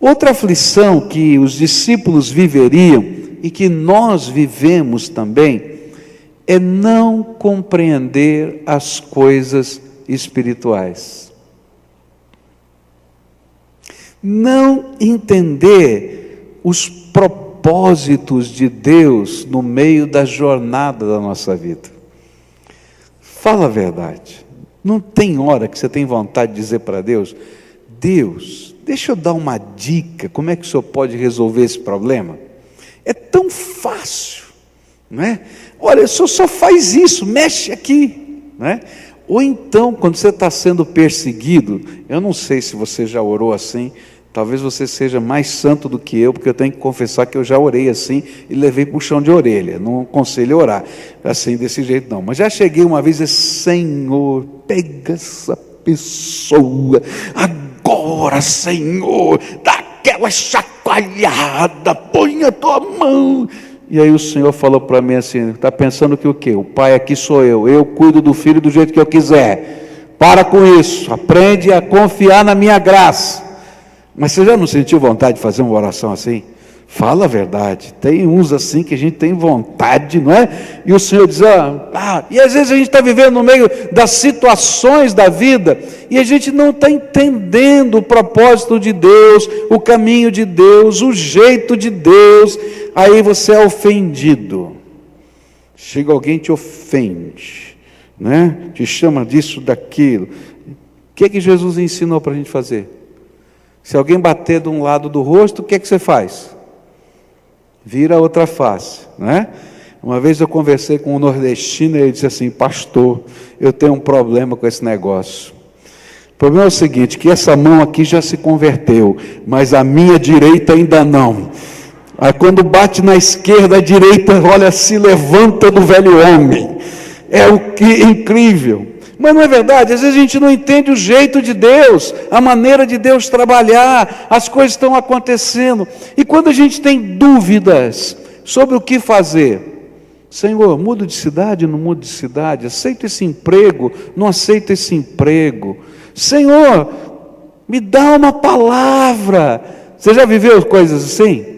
Outra aflição que os discípulos viveriam e que nós vivemos também é não compreender as coisas espirituais. Não entender os propósitos de Deus no meio da jornada da nossa vida. Fala a verdade. Não tem hora que você tem vontade de dizer para Deus: Deus, deixa eu dar uma dica, como é que o Senhor pode resolver esse problema? É tão fácil, não é? Olha, o Senhor só faz isso, mexe aqui, não é? Ou então, quando você está sendo perseguido, eu não sei se você já orou assim, talvez você seja mais santo do que eu, porque eu tenho que confessar que eu já orei assim e levei puxão de orelha. Não aconselho orar assim, desse jeito não. Mas já cheguei uma vez e disse: Senhor, pega essa pessoa, agora, Senhor, dá aquela chacoalhada, põe a tua mão. E aí o Senhor falou para mim assim: está pensando que o quê? O pai aqui sou eu cuido do filho do jeito que eu quiser. Para com isso, aprende a confiar na minha graça. Mas você já não sentiu vontade de fazer uma oração assim? Fala a verdade. Tem uns assim que a gente tem vontade, não é? E o Senhor diz: e às vezes a gente está vivendo no meio das situações da vida e a gente não está entendendo o propósito de Deus, o caminho de Deus, o jeito de Deus. Aí você é ofendido. Chega alguém e te ofende, né? Te chama disso, daquilo. O que Jesus ensinou para a gente fazer? Se alguém bater de um lado do rosto, o que você faz? Vira a outra face, né? Uma vez eu conversei com um nordestino e ele disse assim: pastor, eu tenho um problema com esse negócio. O problema é o seguinte, que essa mão aqui já se converteu, mas a minha direita ainda não. Aí quando bate na esquerda, a direita, olha, se levanta do velho homem. É o que incrível. Mas não é verdade? Às vezes a gente não entende o jeito de Deus, a maneira de Deus trabalhar, as coisas estão acontecendo. E quando a gente tem dúvidas sobre o que fazer, Senhor, mudo de cidade, não mudo de cidade, aceito esse emprego, não aceito esse emprego. Senhor, me dá uma palavra. Você já viveu coisas assim?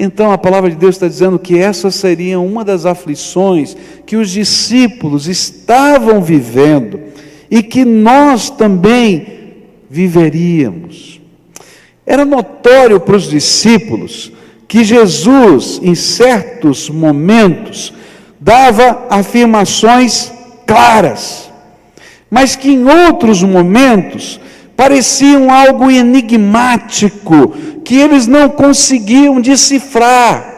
Então a palavra de Deus está dizendo que essa seria uma das aflições que os discípulos estavam vivendo e que nós também viveríamos. Era notório para os discípulos que Jesus, em certos momentos, dava afirmações claras, mas que em outros momentos pareciam algo enigmático, que eles não conseguiam decifrar.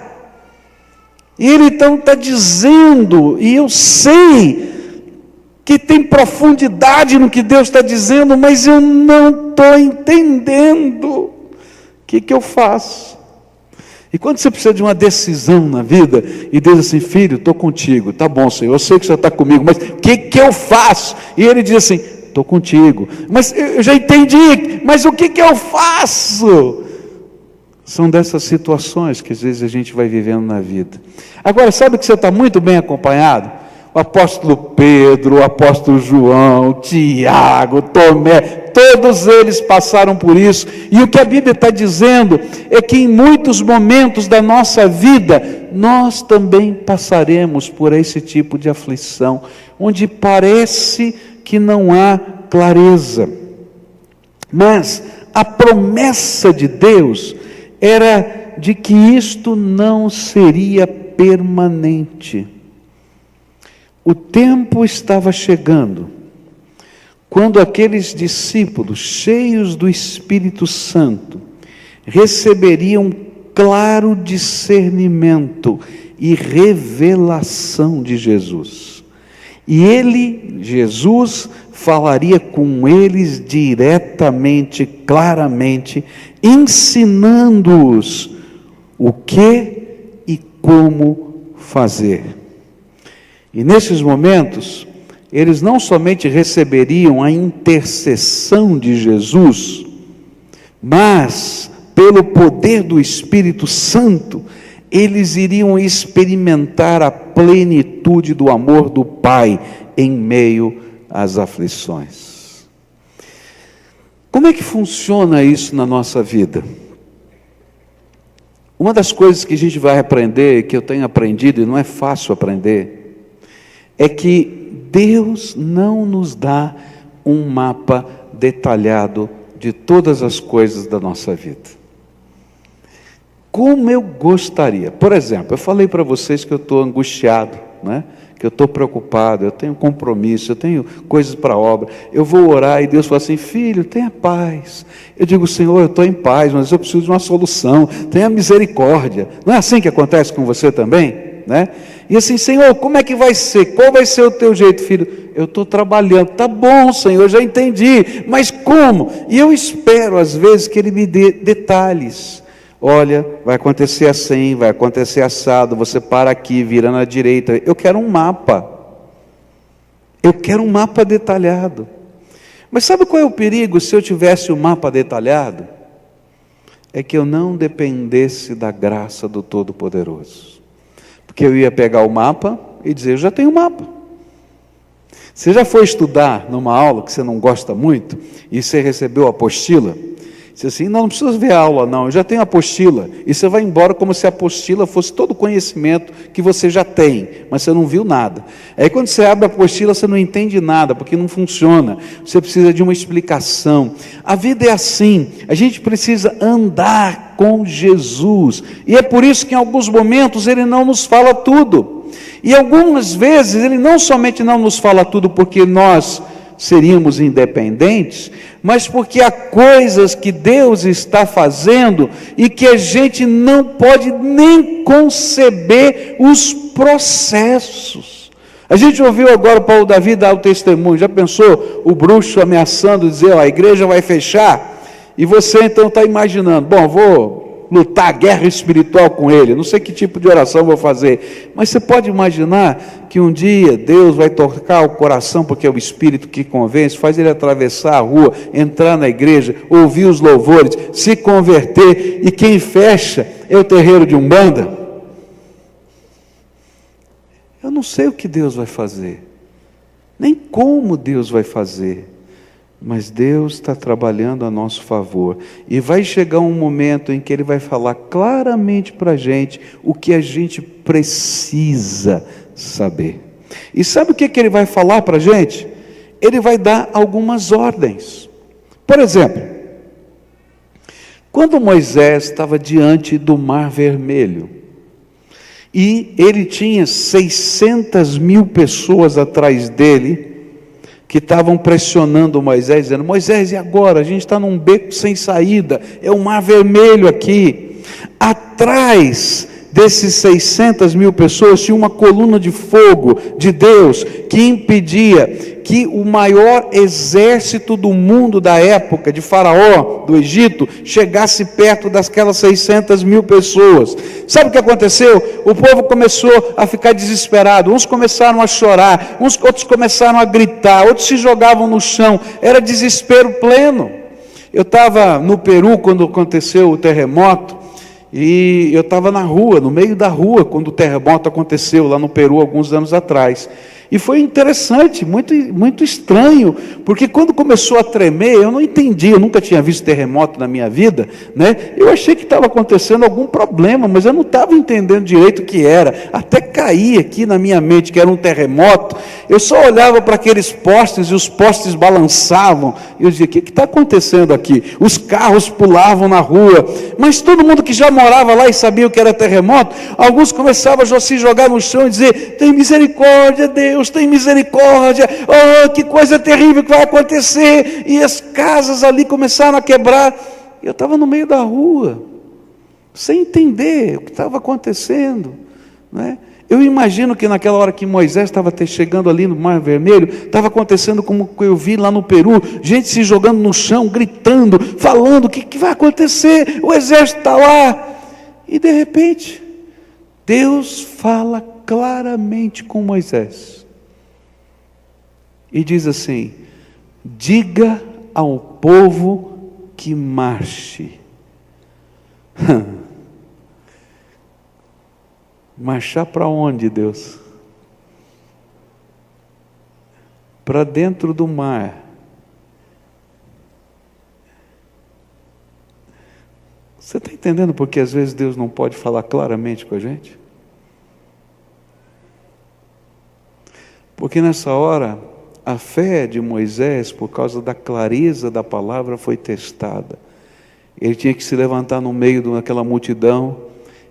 E ele então está dizendo, e eu sei que tem profundidade no que Deus está dizendo, mas eu não estou entendendo. O que eu faço? E quando você precisa de uma decisão na vida, e diz assim: filho, estou contigo, tá bom, Senhor, eu sei que o Senhor está comigo, mas o que eu faço? E ele diz assim: estou contigo, mas eu já entendi, mas o que eu faço? São dessas situações que às vezes a gente vai vivendo na vida. Agora, sabe que você está muito bem acompanhado? O apóstolo Pedro, o apóstolo João, Tiago, Tomé, todos eles passaram por isso. E o que a Bíblia está dizendo é que em muitos momentos da nossa vida, nós também passaremos por esse tipo de aflição, onde parece que não há clareza. Mas a promessa de Deus era de que isto não seria permanente. O tempo estava chegando, quando aqueles discípulos, cheios do Espírito Santo, receberiam claro discernimento e revelação de Jesus. E Jesus, falaria com eles diretamente, claramente, ensinando-os o que e como fazer. E nesses momentos, eles não somente receberiam a intercessão de Jesus, mas, pelo poder do Espírito Santo, eles iriam experimentar a plenitude do amor do Pai em meio às aflições. Como é que funciona isso na nossa vida? Uma das coisas que a gente vai aprender, que eu tenho aprendido, e não é fácil aprender, é que Deus não nos dá um mapa detalhado de todas as coisas da nossa vida. Como eu gostaria, por exemplo, eu falei para vocês que eu estou angustiado, né? Que eu estou preocupado, eu tenho compromisso, eu tenho coisas para a obra, eu vou orar e Deus fala assim: filho, tenha paz. Eu digo: Senhor, eu estou em paz, mas eu preciso de uma solução, tenha misericórdia. Não é assim que acontece com você também? Né? E assim: Senhor, como é que vai ser? Qual vai ser o teu jeito, filho? Eu estou trabalhando. Tá bom, Senhor, já entendi, mas como? E eu espero às vezes que Ele me dê detalhes. Olha, vai acontecer assim, vai acontecer assado, você para aqui, vira na direita. Eu quero um mapa. Eu quero um mapa detalhado. Mas sabe qual é o perigo se eu tivesse um mapa detalhado? É que eu não dependesse da graça do Todo-Poderoso. Porque eu ia pegar o mapa e dizer: eu já tenho o mapa. Você já foi estudar numa aula que você não gosta muito, e você recebeu a apostila? Diz assim: não precisa ver a aula não, eu já tenho a apostila. E você vai embora como se a apostila fosse todo o conhecimento que você já tem, mas você não viu nada. Aí quando você abre a apostila, você não entende nada, porque não funciona. Você precisa de uma explicação. A vida é assim, a gente precisa andar com Jesus. E é por isso que em alguns momentos Ele não nos fala tudo. E algumas vezes Ele não somente não nos fala tudo porque nós seríamos independentes, mas porque há coisas que Deus está fazendo e que a gente não pode nem conceber os processos. A gente ouviu agora o Paulo Davi dar o testemunho. Já pensou o bruxo ameaçando dizer: ó, a igreja vai fechar? E você então está imaginando: bom, vou lutar a guerra espiritual com ele, não sei que tipo de oração vou fazer, mas você pode imaginar que um dia Deus vai tocar o coração, porque é o Espírito que convence, faz ele atravessar a rua, entrar na igreja, ouvir os louvores, se converter, e quem fecha é o terreiro de Umbanda? Eu não sei o que Deus vai fazer, nem como Deus vai fazer, mas Deus está trabalhando a nosso favor, e vai chegar um momento em que Ele vai falar claramente para a gente o que a gente precisa saber. E sabe o que Ele vai falar para a gente? Ele vai dar algumas ordens. Por exemplo, quando Moisés estava diante do Mar Vermelho, e ele tinha 600.000 pessoas atrás dele, que estavam pressionando Moisés, dizendo: Moisés, e agora? A gente está num beco sem saída, é um mar vermelho aqui. Atrás desses 600.000 pessoas tinha uma coluna de fogo de Deus, que impedia que o maior exército do mundo da época, de Faraó, do Egito, chegasse perto daquelas 600.000 pessoas. Sabe o que aconteceu? O povo começou a ficar desesperado, uns começaram a chorar, outros começaram a gritar, outros se jogavam no chão, era desespero pleno. Eu estava no Peru quando aconteceu o terremoto, e eu estava na rua, no meio da rua, quando o terremoto aconteceu lá no Peru, alguns anos atrás. E foi interessante, muito estranho, porque quando começou a tremer, eu não entendi, eu nunca tinha visto terremoto na minha vida, né? Eu achei que estava acontecendo algum problema, mas eu não estava entendendo direito o que era, até cair aqui na minha mente que era um terremoto. Eu só olhava para aqueles postes, e os postes balançavam, e eu dizia: o que está acontecendo aqui? Os carros pulavam na rua, mas todo mundo que já morava lá e sabia o que era terremoto, alguns começavam a se jogar no chão e dizer: tem misericórdia, Deus, tem misericórdia, oh, que coisa terrível que vai acontecer, e as casas ali começaram a quebrar. Eu estava no meio da rua, sem entender o que estava acontecendo, né? Eu imagino que naquela hora que Moisés estava chegando ali no Mar Vermelho, estava acontecendo como eu vi lá no Peru, gente se jogando no chão, gritando, falando: o que vai acontecer? O exército está lá. E de repente, Deus fala claramente com Moisés, e diz assim: diga ao povo que marche. Marchar para onde, Deus? Para dentro do mar. Você está entendendo porque às vezes Deus não pode falar claramente com a gente? Porque nessa hora, a fé de Moisés, por causa da clareza da palavra, foi testada. Ele tinha que se levantar no meio daquela multidão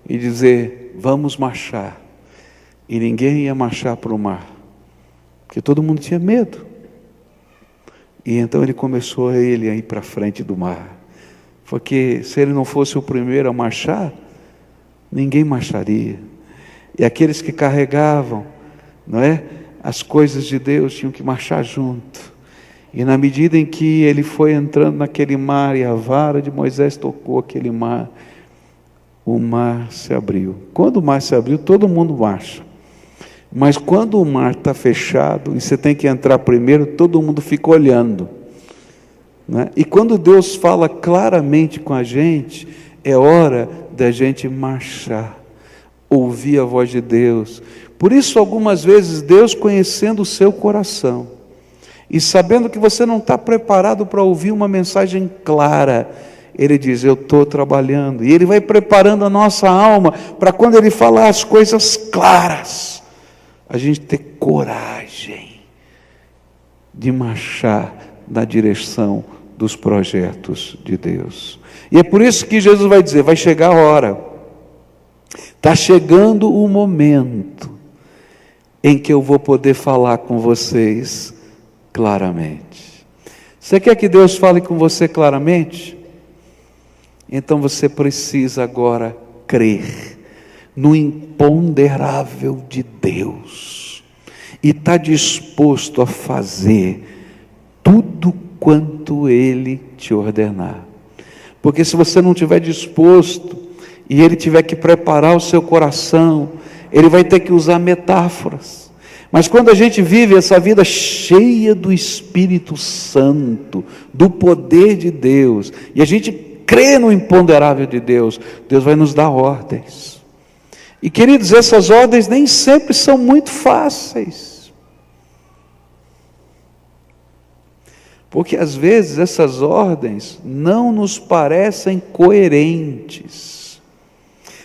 e dizer: vamos marchar. E ninguém ia marchar para o mar, porque todo mundo tinha medo. E então ele começou a ir para frente do mar. Porque se ele não fosse o primeiro a marchar, ninguém marcharia. E aqueles que carregavam, não é, as coisas de Deus tinham que marchar junto. E na medida em que ele foi entrando naquele mar e a vara de Moisés tocou aquele mar, o mar se abriu. Quando o mar se abriu, todo mundo marcha. Mas quando o mar está fechado e você tem que entrar primeiro, todo mundo fica olhando, né? E quando Deus fala claramente com a gente, é hora da gente marchar, ouvir a voz de Deus. Por isso, algumas vezes, Deus, conhecendo o seu coração e sabendo que você não está preparado para ouvir uma mensagem clara, Ele diz: eu estou trabalhando. E Ele vai preparando a nossa alma para quando Ele falar as coisas claras, a gente ter coragem de marchar na direção dos projetos de Deus. E é por isso que Jesus vai dizer: vai chegar a hora, está chegando o momento em que eu vou poder falar com vocês claramente. Você quer que Deus fale com você claramente? Então você precisa agora crer no imponderável de Deus e está disposto a fazer tudo quanto Ele te ordenar. Porque se você não estiver disposto e Ele tiver que preparar o seu coração, Ele vai ter que usar metáforas. Mas quando a gente vive essa vida cheia do Espírito Santo, do poder de Deus, e a gente crê no imponderável de Deus, Deus vai nos dar ordens. E queridos, essas ordens nem sempre são muito fáceis. Porque às vezes essas ordens não nos parecem coerentes.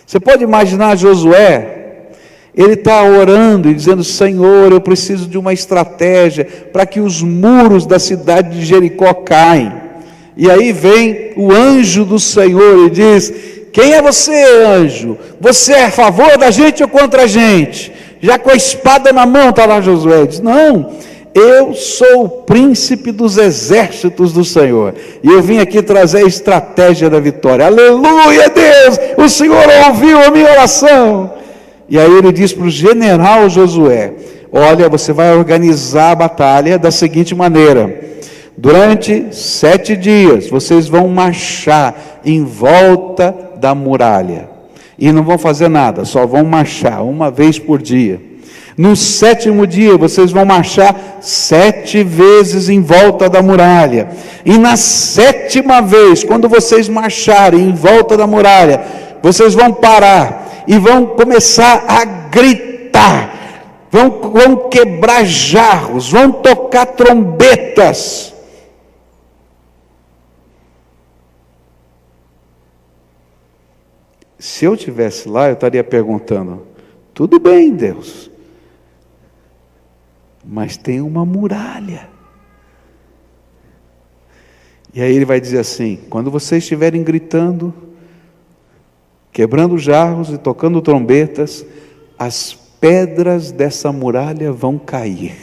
Você pode imaginar Josué, ele está orando e dizendo: Senhor, eu preciso de uma estratégia para que os muros da cidade de Jericó caem. E aí vem o anjo do Senhor e diz: quem é você, anjo? Você é a favor da gente ou contra a gente? Já com a espada na mão está lá Josué, diz: não, eu sou o príncipe dos exércitos do Senhor, e eu vim aqui trazer a estratégia da vitória. Aleluia, Deus, o Senhor ouviu a minha oração. E aí ele diz para o general Josué: olha, você vai organizar a batalha da seguinte maneira: durante 7 dias vocês vão marchar em volta da muralha, e não vão fazer nada, só vão marchar uma vez por dia. No 7º dia, vocês vão marchar 7 vezes em volta da muralha. E na 7ª vez, quando vocês marcharem em volta da muralha, vocês vão parar e vão começar a gritar. Vão quebrar jarros, vão tocar trombetas. Se eu estivesse lá, eu estaria perguntando: tudo bem, Deus, mas tem uma muralha. E aí ele vai dizer assim: quando vocês estiverem gritando, quebrando jarros e tocando trombetas, as pedras dessa muralha vão cair.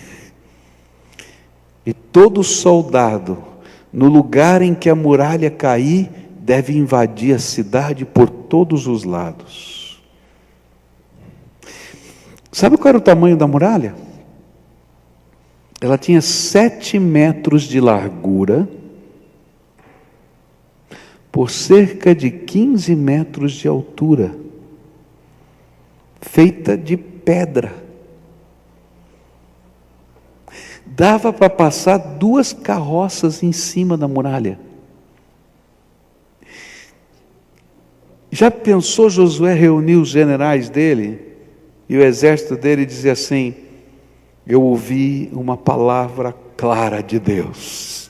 E todo soldado, no lugar em que a muralha cair, deve invadir a cidade por todos os lados. Sabe qual era o tamanho da muralha? Ela tinha 7 metros de largura, por cerca de 15 metros de altura, feita de pedra. Dava para passar 2 carroças em cima da muralha. Já pensou Josué reunir os generais dele e o exército dele e dizer assim: eu ouvi uma palavra clara de Deus,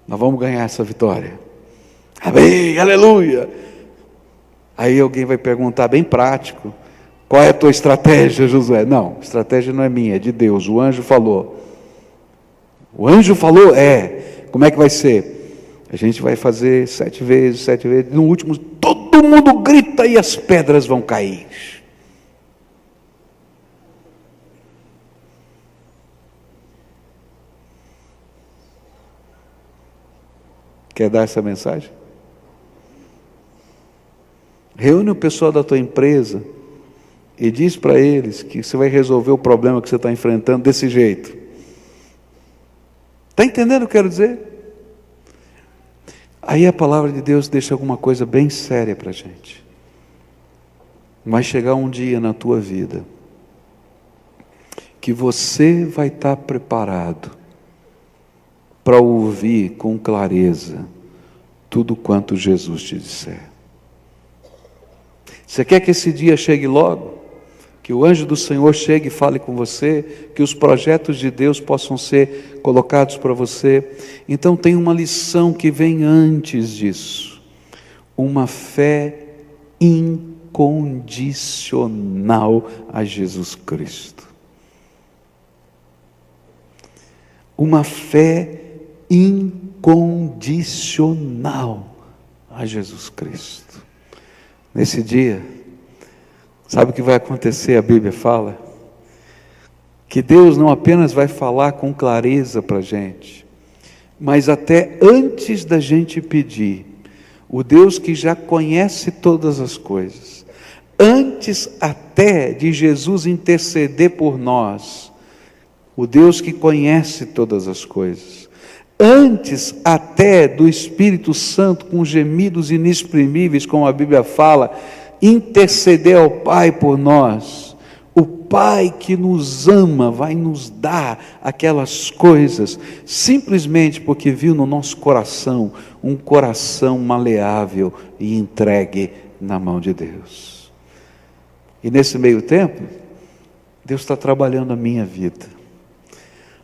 nós vamos ganhar essa vitória. Amém, aleluia. Aí alguém vai perguntar, bem prático, qual é a tua estratégia, Josué? Não, estratégia não é minha, é de Deus. O anjo falou. O anjo falou? Como é que vai ser? A gente vai fazer 7 vezes, 7 vezes. No último, todo mundo grita e as pedras vão cair. Quer dar essa mensagem? Reúne o pessoal da tua empresa e diz para eles que você vai resolver o problema que você está enfrentando desse jeito. Está entendendo o que eu quero dizer? Aí a palavra de Deus deixa alguma coisa bem séria para a gente. Vai chegar um dia na tua vida que você vai estar preparado para ouvir com clareza tudo quanto Jesus te disser. Você quer que esse dia chegue logo? Que o anjo do Senhor chegue e fale com você, que os projetos de Deus possam ser colocados para você. Então tem uma lição que vem antes disso. Uma fé incondicional a Jesus Cristo. Uma fé incondicional a Jesus Cristo. Nesse dia, sabe o que vai acontecer? A Bíblia fala que Deus não apenas vai falar com clareza para a gente, mas até antes da gente pedir, o Deus que já conhece todas as coisas, antes até de Jesus interceder por nós, o Deus que conhece todas as coisas, antes até do Espírito Santo com gemidos inexprimíveis, como a Bíblia fala, interceder ao Pai por nós, o Pai que nos ama vai nos dar aquelas coisas, simplesmente porque viu no nosso coração, um coração maleável e entregue na mão de Deus. E nesse meio tempo, Deus está trabalhando a minha vida.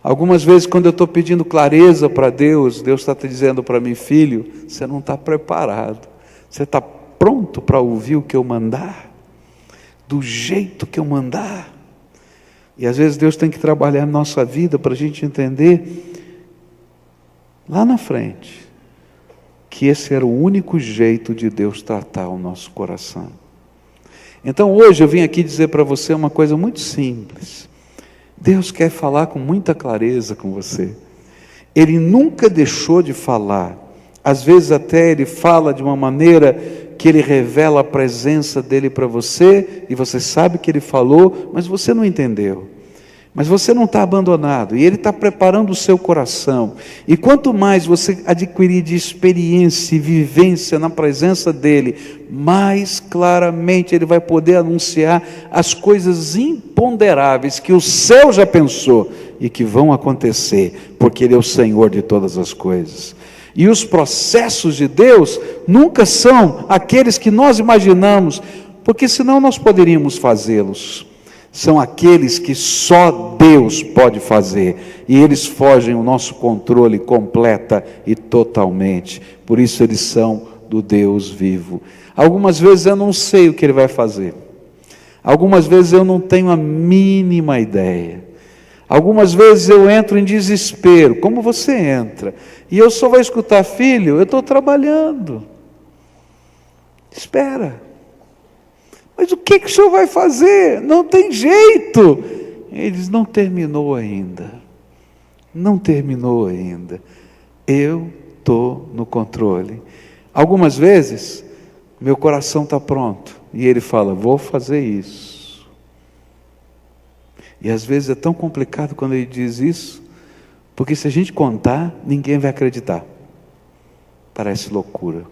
Algumas vezes quando eu estou pedindo clareza para Deus, Deus está dizendo para mim, filho, você não está preparado, você está pronto para ouvir o que eu mandar, do jeito que eu mandar. E às vezes Deus tem que trabalhar na nossa vida para a gente entender, lá na frente, que esse era o único jeito de Deus tratar o nosso coração. Então hoje eu vim aqui dizer para você uma coisa muito simples. Deus quer falar com muita clareza com você. Ele nunca deixou de falar. Às vezes até Ele fala de uma maneira que Ele revela a presença dEle para você, e você sabe que Ele falou, mas você não entendeu. Mas você não está abandonado, e Ele está preparando o seu coração. E quanto mais você adquirir de experiência e vivência na presença dEle, mais claramente Ele vai poder anunciar as coisas imponderáveis que o céu já pensou e que vão acontecer, porque Ele é o Senhor de todas as coisas. E os processos de Deus nunca são aqueles que nós imaginamos, porque senão nós poderíamos fazê-los. São aqueles que só Deus pode fazer, e eles fogem o nosso controle completa e totalmente. Por isso eles são do Deus vivo. Algumas vezes eu não sei o que Ele vai fazer. Algumas vezes eu não tenho a mínima ideia. Algumas vezes eu entro em desespero, como você entra, e eu só vou escutar, filho, eu estou trabalhando. Espera. Mas o que o senhor vai fazer? Não tem jeito. Eles não terminou ainda. Não terminou ainda. Eu estou no controle. Algumas vezes, meu coração está pronto. E Ele fala, vou fazer isso. E às vezes é tão complicado quando Ele diz isso, porque se a gente contar, ninguém vai acreditar. Parece loucura.